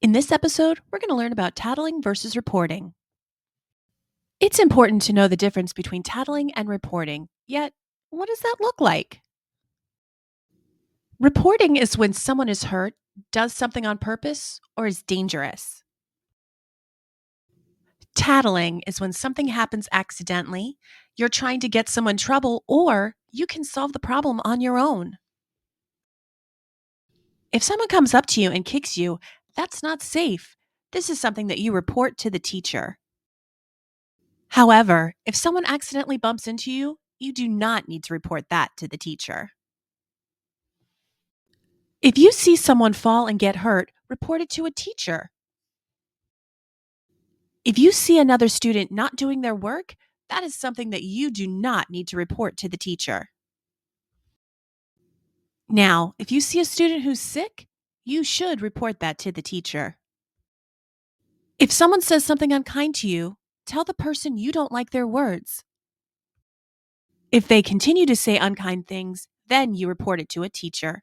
In this episode, we're going to learn about tattling versus reporting. It's important to know the difference between tattling and reporting. Yet, what does that look like? Reporting is when someone is hurt, does something on purpose, or is dangerous. Tattling is when something happens accidentally, you're trying to get someone trouble, or you can solve the problem on your own. If someone comes up to you and kicks you, that's not safe. This is something that you report to the teacher. However, if someone accidentally bumps into you, you do not need to report that to the teacher. If you see someone fall and get hurt, report it to a teacher. If you see another student not doing their work, that is something that you do not need to report to the teacher. Now, if you see a student who's sick, you should report that to the teacher. If someone says something unkind to you, tell the person you don't like their words. If they continue to say unkind things, then you report it to a teacher.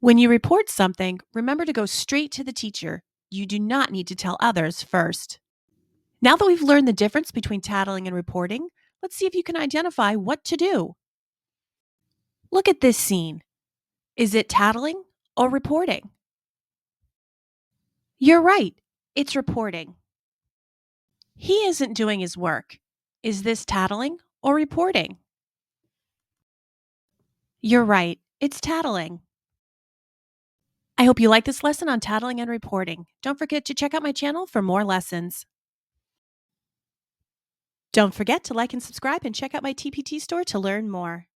When you report something, remember to go straight to the teacher. You do not need to tell others first. Now that we've learned the difference between tattling and reporting, let's see if you can identify what to do. Look at this scene. Is it tattling or reporting? You're right, it's reporting. He isn't doing his work. Is this tattling or reporting? You're right, it's tattling. I hope you like this lesson on tattling and reporting. Don't forget to check out my channel for more lessons. Don't forget to like and subscribe and check out my TPT store to learn more.